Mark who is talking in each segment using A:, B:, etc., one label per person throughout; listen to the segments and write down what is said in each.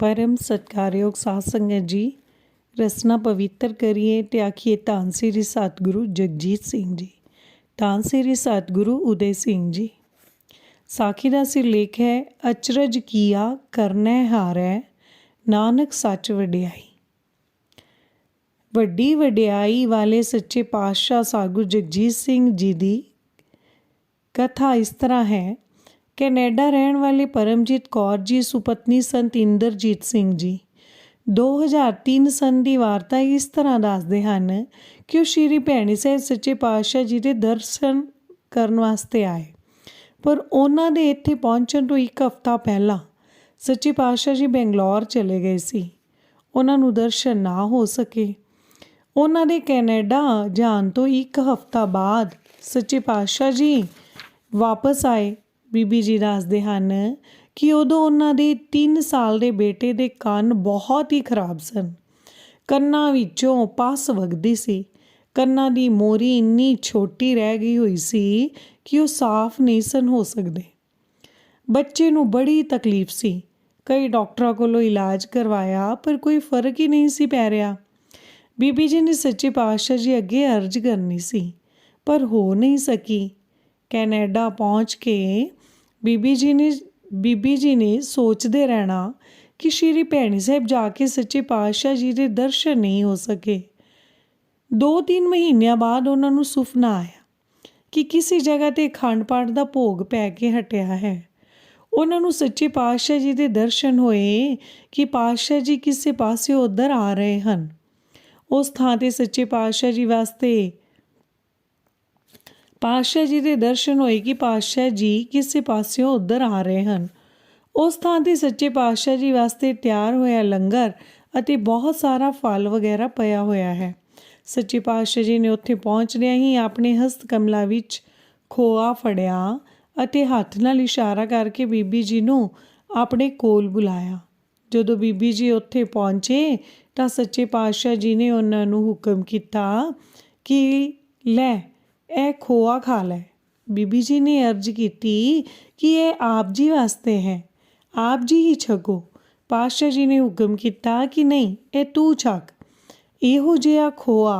A: परम सत्कारयोग साध संगत जी, रसना पवित्र करिए ते आखिए धन श्री सतगुरु जगजीत सिंह जी, धन श्री सतगुरु उदय सिंह जी। साखी का सिरलेख है, अचरज किया करनै हारै, नानक सच वड्याई। वड्डी वड्याई वाले सच्चे पातशाह सतगुरु जगजीत सिंह जी की कथा इस तरह है। कैनेडा रहने वाले परमजीत कौर जी सुपत्नी संत इंद्रजीत सिंह जी 2003 सन की वार्ता इस तरह दसते हैं कि वो श्री भैणी साहिब सच्चे पातशाह जी के दर्शन करने वास्ते आए, पर उन्होंने इत्थे पहुँचण तो एक हफ्ता पहला सच्चे पातशाह जी बेंगलौर चले गए सी। उन्होंने दर्शन ना हो सके। उन्होंने कैनेडा जान तो एक हफ्ता बाद सच्चे पातशाह जी वापस आए। बीबी जी दसदे हैं कि उदों उन्होंने 3 साल के बेटे के ਕੰਨ बहुत ही खराब सन। ਕੰਨਾਂ ਵਿੱਚੋਂ पस वगदी सी। ਕੰਨਾਂ ਦੀ ਮੋਰੀ ਇੰਨੀ छोटी रह गई हुई सी कि वो साफ नहीं सन हो सकते। बच्चे नूं बड़ी तकलीफ सी। कई डॉक्टरों कोलों इलाज करवाया पर कोई फर्क ही नहीं सी पै रहा। बीबी जी ने सच्चे पातशाह जी अगे अर्ज करनी सी पर हो नहीं सकी। कैनेडा पहुँच के बीबी जी ने सोचते रहना कि श्री भैणी साहिब जाके सच्चे पातशाह जी के दर्शन नहीं हो सके। 2-3 महीनों बाद उन्होंने सुपना आया कि किसी जगह ते अखंड पाठ का भोग पै के हटिया है। उन्होंने सच्चे पातशाह जी के दर्शन होए कि पातशाह जी किसी पासे उधर आ रहे हैं। उस थां ते सच्चे पातशाह जी वास्ते पातशाह जी के दर्शन होए कि पातशाह जी किसी पासियों उधर आ रहे हैं। उस थां ते सच्चे पातशाह जी वास्ते तैयार होया लंगर अते बहुत सारा फल वगैरह पया होया है। सच्चे पातशाह जी ने उत्थे पहुँचदियां ही अपने हस्त कमला विच खोआ फड़िया अते हत्थ नाल इशारा करके बीबी जी नूं अपने कोल बुलाया। जदों बीबी जी उत्थे पहुँचे तां सच्चे पातशाह जी ने उन्हां नूं हुक्म किया कि लै ए खोआ खा लै। बीबी जी ने अर्ज की कि यह आप जी वास्ते है, आप जी ही छको। पातशाह जी ने हुक्म किया कि नहीं, ये तू छक। इहो जिहा खोआ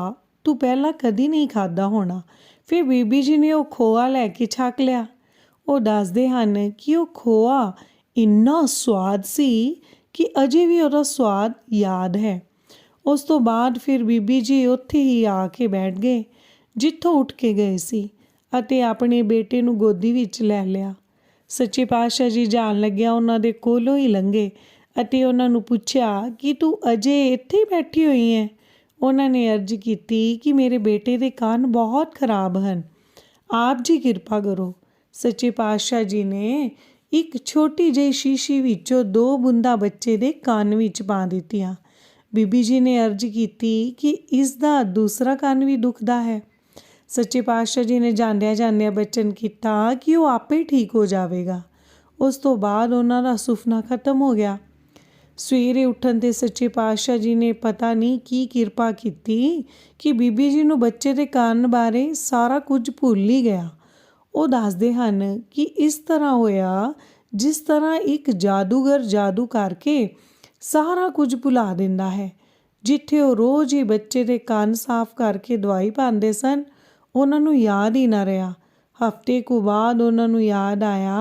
A: तू पहला कदी नहीं खादा होना। फिर बीबी जी ने वह खोआ लैके छक लिया। वो दसदे हैं कि वह खोआ इन्ना स्वाद सी कि अजे भी उसका स्वाद याद है। उस तो बाद फिर बीबी जी उत्थे ही आके बैठ गए जिथों उठ के गए सी अते अपने बेटे नूं गोदी विच लै लिया। सच्चे पातशाह जी जान लग्या उन्हां दे कोलों ही लंघे अते उन्हां नूं पुछया कि तू अजे इत्थे ही बैठी हुई है। उन्होंने अर्ज की कि मेरे बेटे के कान बहुत खराब हैं, आप जी कृपा करो। सच्चे पातशाह जी ने एक छोटी जी शीशी विचों 2 बूंदा बच्चे के कान विच पा दित्तियां। बीबी जी ने अर्ज की कि इसका दूसरा कान भी दुखदा है। सच्चे पातशाह जी ने जांदियां जांदियां बचन किया कि वो आपे ठीक हो जाएगा। उस तो बाद उन्हां दा सुपना खत्म हो गया। सवेरे उठन ते सच्चे पातशाह जी ने पता नहीं की किरपा की कि बीबी जी नूं बच्चे के कान बारे सारा कुछ भुल ही गया। वो दसदे हैं कि इस तरह होया जिस तरह एक जादूगर जादू करके सारा कुछ भुला दिंदा है। जिथे वो रोज़ ही बच्चे के कान साफ करके दवाई पाते सन, उन्होंने याद ही ना रहा। हफ्ते को बाद उन्होंने याद आया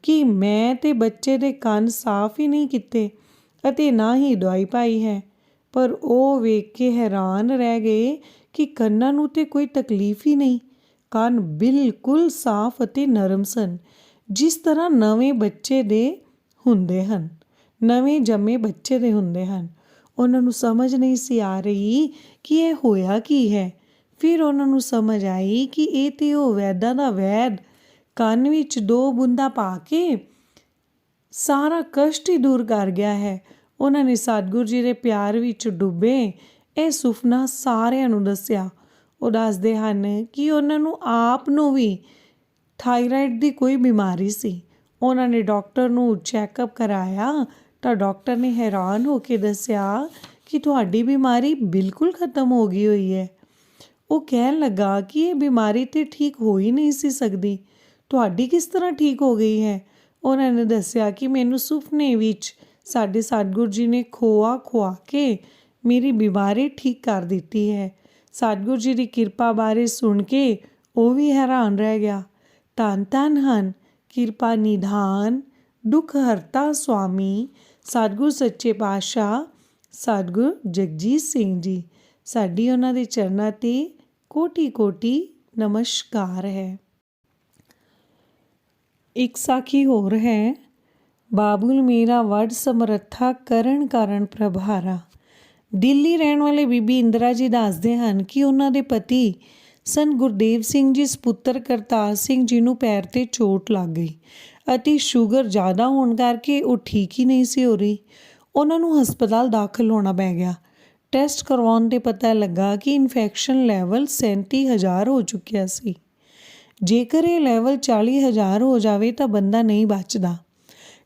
A: कि मैं ते बच्चे के कान साफ ही नहीं किते अते ना ही दवाई पाई है। पर वो वेख के हैरान रह गए कि कन्नां नूं ते कोई तकलीफ ही नहीं। कान बिल्कुल साफ अते नरम सन, जिस तरह नवें बच्चे दे हुंदे हन, नवें जम्मे बच्चे दे हुंदे हन। उन्होंने समझ नहीं सी आ रही कि यह होया की है। फिर उन्होंने समझ आई कि ये तो वो वैदा दा वैद कान विच 2 बूंदा पा के सारा कष्ट ही दूर कर गया है। उन्होंने सतगुरु जी के प्यार विच डुबे यह सुपना सारिਆਂ ਨੂੰ दस्या। वो दसदे हैं कि उन्होंने आप नूं भी थायराइड की कोई बीमारी सी। उन्होंने डॉक्टर नूं चैकअप कराया तो डॉक्टर ने हैरान होकर दस्या कि तुहाडी बीमारी बिल्कुल खत्म हो गई हुई है। वो कहन लगा कि ये बीमारी तो ठीक हो ही नहीं सी सकती, तुहाडी किस तरह ठीक हो गई है। उन्होंने दस्या कि मैनू सुपने विच ਸਾਡੇ ਸਤਿਗੁਰੂ ਜੀ ਨੇ ਖੋਆ ਖੁਆ ਕੇ ਮੇਰੀ ਬਿਮਾਰੀ ਠੀਕ ਕਰ ਦਿੱਤੀ ਹੈ। ਸਤਿਗੁਰੂ ਜੀ ਦੀ ਕਿਰਪਾ ਬਾਰੇ ਸੁਣ ਕੇ ਉਹ ਵੀ ਹੈਰਾਨ ਰਹਿ ਗਿਆ। ਧੰਨ ਧੰਨ ਹਨ ਕਿਰਪਾ ਨਿਧਾਨ ਦੁੱਖ ਹਰਤਾ ਸੁਆਮੀ ਸਤਿਗੁਰ ਸੱਚੇ ਪਾਤਸ਼ਾਹ ਸਤਿਗੁਰ ਜਗਜੀਤ ਸਿੰਘ ਜੀ। ਸਾਡੀ ਉਹਨਾਂ ਦੇ ਚਰਨਾਂ 'ਤੇ ਕੋਟੀ ਕੋਟੀ ਨਮਸਕਾਰ ਹੈ। ਇੱਕ ਸਾਖੀ ਹੋਰ ਹੈ। ਬਾਬੁਲ ਮੇਰਾ ਵੱਡ ਸਮਰੱਥਾ ਕਰਨ ਕਾਰਨ ਪ੍ਰਭਾਰਾ। ਦਿੱਲੀ ਰਹਿਣ ਵਾਲੇ ਬੀਬੀ ਇੰਦਰਾ ਜੀ ਦੱਸਦੇ ਹਨ ਕਿ ਉਹਨਾਂ ਦੇ ਪਤੀ ਸਨ ਗੁਰਦੇਵ ਸਿੰਘ ਜੀ ਸਪੁੱਤਰ ਕਰਤਾਰ ਸਿੰਘ ਜੀ ਨੂੰ ਪੈਰ 'ਤੇ ਚੋਟ ਲੱਗ ਗਈ ਅਤੇ ਸ਼ੂਗਰ ਜ਼ਿਆਦਾ ਹੋਣ ਕਰਕੇ ਉਹ ਠੀਕ ਹੀ ਨਹੀਂ ਸੀ ਹੋ ਰਹੀ। ਉਹਨਾਂ ਨੂੰ ਹਸਪਤਾਲ ਦਾਖਲ ਹੋਣਾ ਪੈ ਗਿਆ। ਟੈਸਟ ਕਰਵਾਉਣ 'ਤੇ ਪਤਾ ਲੱਗਾ ਕਿ ਇਨਫੈਕਸ਼ਨ ਲੈਵਲ 37,000 ਹੋ ਚੁੱਕਿਆ ਸੀ। ਜੇਕਰ ਇਹ ਲੈਵਲ 40,000 ਹੋ ਜਾਵੇ ਤਾਂ ਬੰਦਾ ਨਹੀਂ ਬਚਦਾ।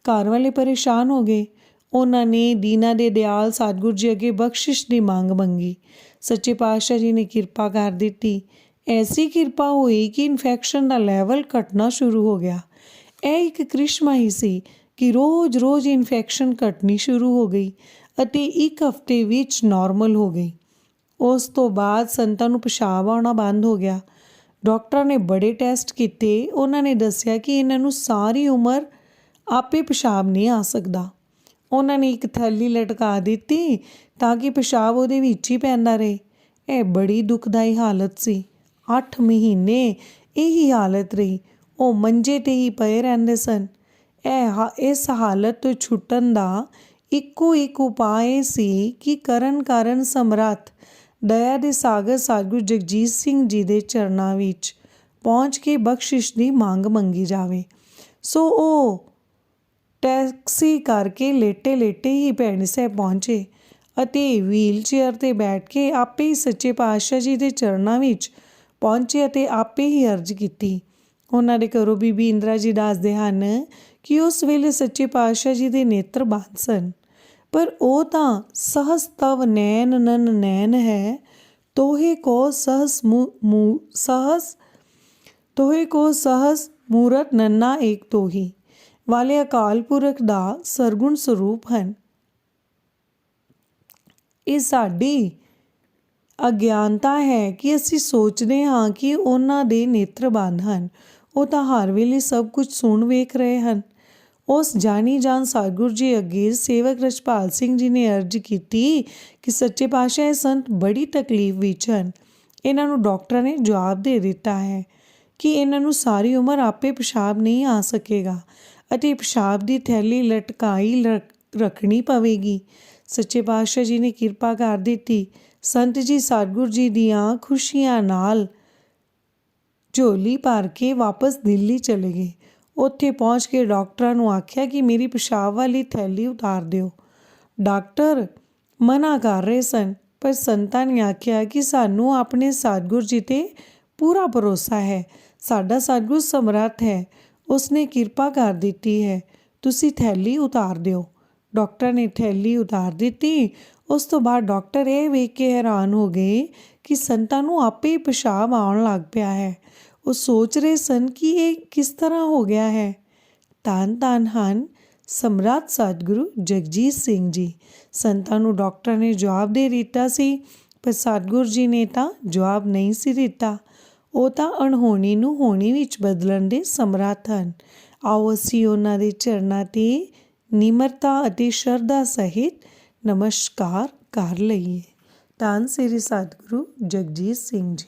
A: ਘਰ ਵਾਲੇ ਪਰੇਸ਼ਾਨ ਹੋ ਗਏ। ਉਹਨਾਂ ਨੇ ਦੀਨਾ ਦੇ ਦਿਆਲ ਸਤਿਗੁਰੂ ਜੀ ਅੱਗੇ ਬਖਸ਼ਿਸ਼ ਦੀ ਮੰਗ ਮੰਗੀ। ਸੱਚੇ ਪਾਤਸ਼ਾਹ ਜੀ ਨੇ ਕਿਰਪਾ ਕਰ ਦਿੱਤੀ। ਐਸੀ ਕਿਰਪਾ ਹੋਈ ਕਿ ਇਨਫੈਕਸ਼ਨ ਦਾ ਲੈਵਲ ਘਟਣਾ ਸ਼ੁਰੂ ਹੋ ਗਿਆ। ਇਹ ਇੱਕ ਕ੍ਰਿਸ਼ਮਾ ਹੀ ਸੀ ਕਿ ਰੋਜ਼ ਇਨਫੈਕਸ਼ਨ ਘਟਣੀ ਸ਼ੁਰੂ ਹੋ ਗਈ ਅਤੇ ਇੱਕ ਹਫ਼ਤੇ ਵਿੱਚ ਨਾਰਮਲ ਹੋ ਗਈ। ਉਸ ਤੋਂ ਬਾਅਦ ਸੰਤਾਂ ਨੂੰ ਪਿਸ਼ਾਬ ਆਉਣਾ ਬੰਦ ਹੋ ਗਿਆ। ਡਾਕਟਰਾਂ ਨੇ ਬੜੇ ਟੈਸਟ ਕੀਤੇ। ਉਹਨਾਂ ਨੇ ਦੱਸਿਆ ਕਿ ਇਹਨਾਂ ਨੂੰ ਸਾਰੀ ਉਮਰ ਆਪੇ ਪਿਸ਼ਾਬ ਨਹੀਂ ਆ ਸਕਦਾ। ਉਹਨਾਂ ਨੇ ਇੱਕ ਥੈਲੀ ਲਟਕਾ ਦਿੱਤੀ ਤਾਂ ਕਿ ਪਿਸ਼ਾਬ ਉਹਦੇ ਵਿੱਚ ਹੀ ਪੈਂਦਾ ਰਹੇ। ਇਹ ਬੜੀ ਦੁਖਦਾਈ ਹਾਲਤ ਸੀ। 8 ਮਹੀਨੇ ਇਹੀ ਹਾਲਤ ਰਹੀ। ਉਹ ਮੰਜੇ 'ਤੇ ਹੀ ਪਏ ਰਹਿੰਦੇ ਸਨ। ਇਸ ਹਾਲਤ ਤੋਂ ਛੁੱਟਣ ਦਾ ਇੱਕੋ ਇੱਕ ਉਪਾਅ ਇਹ ਸੀ ਕਿ ਕਰਨ ਕਾਰਨ ਸਮਰੱਥ ਦਇਆ ਦੇ ਸਾਗਰ ਸਤਿਗੁਰੂ ਜਗਜੀਤ ਸਿੰਘ ਜੀ ਦੇ ਚਰਨਾਂ ਵਿੱਚ ਪਹੁੰਚ ਕੇ ਬਖਸ਼ਿਸ਼ ਦੀ ਮੰਗ ਮੰਗੀ ਜਾਵੇ। ਸੋ ਉਹ ਟੈਕਸੀ ਕਰਕੇ ਲੇਟੇ ਹੀ ਭੈਣੀ ਸਾਹਿਬ ਪਹੁੰਚੇ ਅਤੇ ਵੀਲ ਚੇਅਰ 'ਤੇ ਬੈਠ ਕੇ ਆਪੇ ਹੀ ਸੱਚੇ ਪਾਤਸ਼ਾਹ ਜੀ ਦੇ ਚਰਨਾਂ ਵਿੱਚ ਪਹੁੰਚੇ ਅਤੇ ਆਪੇ ਹੀ ਅਰਜ਼ ਕੀਤੀ। ਉਹਨਾਂ ਦੇ ਘਰੋਂ ਬੀਬੀ ਇੰਦਰਾ ਜੀ ਦੱਸਦੇ ਹਨ ਕਿ ਉਸ ਵੇਲੇ ਸੱਚੇ ਪਾਤਸ਼ਾਹ ਜੀ ਦੇ ਨੇਤਰ ਬੰਦ ਸਨ, ਪਰ ਉਹ ਤਾਂ ਸਹਸ ਤਵ ਨੈਣ ਨਨ ਨੈਣ ਹੈ ਤੋਹੇ ਕੋ ਸਹਸ ਮੂਰਤ ਨੰਨਾ ਏਕ ਤੋਹੀ ਵਾਲੇ ਅਕਾਲ ਪੁਰਖ ਦਾ ਸਰਗੁਣ ਸਰੂਪ ਹਨ। ਇਹ ਸਾਡੀ ਅਗਿਆਨਤਾ ਹੈ ਕਿ ਅਸੀਂ ਸੋਚਦੇ ਹਾਂ ਕਿ ਉਹਨਾਂ ਦੇ ਨੇਤਰ ਬੰਦ ਹਨ। ਉਹ ਤਾਂ ਹਰ ਵੇਲੇ ਸਭ ਕੁਝ ਸੁਣ ਵੇਖ ਰਹੇ ਹਨ। ਉਸ ਜਾਣੀ ਜਾਨ ਸਤਿਗੁਰੂ ਜੀ ਅੱਗੇ ਸੇਵਕ ਰਛਪਾਲ ਸਿੰਘ ਜੀ ਨੇ ਅਰਜ਼ ਕੀਤੀ ਕਿ ਸੱਚੇ ਪਾਤਸ਼ਾਹ ਇਹ ਸੰਤ ਬੜੀ ਤਕਲੀਫ ਵਿੱਚ ਹਨ। ਇਹਨਾਂ ਨੂੰ ਡਾਕਟਰਾਂ ਨੇ ਜਵਾਬ ਦੇ ਦਿੱਤਾ ਹੈ ਕਿ ਇਹਨਾਂ ਨੂੰ ਸਾਰੀ ਉਮਰ ਆਪੇ ਪਿਸ਼ਾਬ ਨਹੀਂ ਆ ਸਕੇਗਾ ਅਤੇ ਪਿਸ਼ਾਬ ਦੀ ਥੈਲੀ ਲਟਕਾਈ ਰੱਖਣੀ ਪਵੇਗੀ। ਸੱਚੇ ਪਾਤਸ਼ਾਹ ਜੀ ਨੇ ਕਿਰਪਾ ਕਰ ਦਿੱਤੀ। ਸੰਤ ਜੀ ਸਤਿਗੁਰੂ ਜੀ ਦੀਆਂ ਖੁਸ਼ੀਆਂ ਨਾਲ ਝੋਲੀ ਭਰ ਕੇ ਵਾਪਸ ਦਿੱਲੀ ਚਲੇ ਗਏ। ਉੱਥੇ ਪਹੁੰਚ ਕੇ ਡਾਕਟਰਾਂ ਨੂੰ ਆਖਿਆ ਕਿ ਮੇਰੀ ਪਿਸ਼ਾਬ ਵਾਲੀ ਥੈਲੀ ਉਤਾਰ ਦਿਓ। ਡਾਕਟਰ ਮਨਾ ਕਰ ਰਹੇ ਸਨ, ਪਰ ਸੰਤਾਂ ਨੇ ਆਖਿਆ ਕਿ ਸਾਨੂੰ ਆਪਣੇ ਸਤਿਗੁਰੂ ਜੀ 'ਤੇ ਪੂਰਾ ਭਰੋਸਾ ਹੈ। ਸਾਡਾ ਸਤਿਗੁਰੂ ਸਮਰੱਥ ਹੈ, ਉਸਨੇ ਕਿਰਪਾ ਕਰ ਦਿੱਤੀ ਹੈ, ਤੁਸੀਂ ਥੈਲੀ ਉਤਾਰ ਦਿਓ। ਡਾਕਟਰ ਨੇ ਥੈਲੀ ਉਤਾਰ ਦਿੱਤੀ। ਉਸ ਤੋਂ ਬਾਅਦ ਡਾਕਟਰ ਇਹ ਵੇਖ ਕੇ ਹੈਰਾਨ ਹੋ ਗਏ ਕਿ ਸੰਤਾਂ ਨੂੰ ਆਪੇ ਹੀ ਪਿਸ਼ਾਬ ਆਉਣ ਲੱਗ ਪਿਆ ਹੈ। ਉਹ ਸੋਚ ਰਹੇ ਸਨ ਕਿ ਇਹ ਕਿਸ ਤਰ੍ਹਾਂ ਹੋ ਗਿਆ ਹੈ। ਧੰਨ ਧੰਨ ਹਨ ਸਮਰੱਥ ਸਤਿਗੁਰੂ ਜਗਜੀਤ ਸਿੰਘ ਜੀ। ਸੰਤਾਂ ਨੂੰ ਡਾਕਟਰਾਂ ਨੇ ਜਵਾਬ ਦੇ ਦਿੱਤਾ ਸੀ, ਪਰ ਸਤਿਗੁਰੂ ਜੀ ਨੇ ਤਾਂ ਜਵਾਬ ਨਹੀਂ ਸੀ ਦਿੱਤਾ। ਉਹ ਤਾਂ ਅਣਹੋਣੀ ਨੂੰ ਹੋਣੀ ਵਿੱਚ ਬਦਲਣ ਦੇ ਸਮਰੱਥ ਹਨ। ਆਓ ਅਸੀਂ ਉਹਨਾਂ ਦੇ ਚਰਨਾਂ 'ਤੇ ਨਿਮਰਤਾ ਅਤੇ ਸ਼ਰਧਾ ਸਹਿਤ ਨਮਸਕਾਰ ਕਰ ਲਈਏ। ਧੰਨ ਸ੍ਰੀ ਸਤਿਗੁਰੂ ਜਗਜੀਤ ਸਿੰਘ ਜੀ।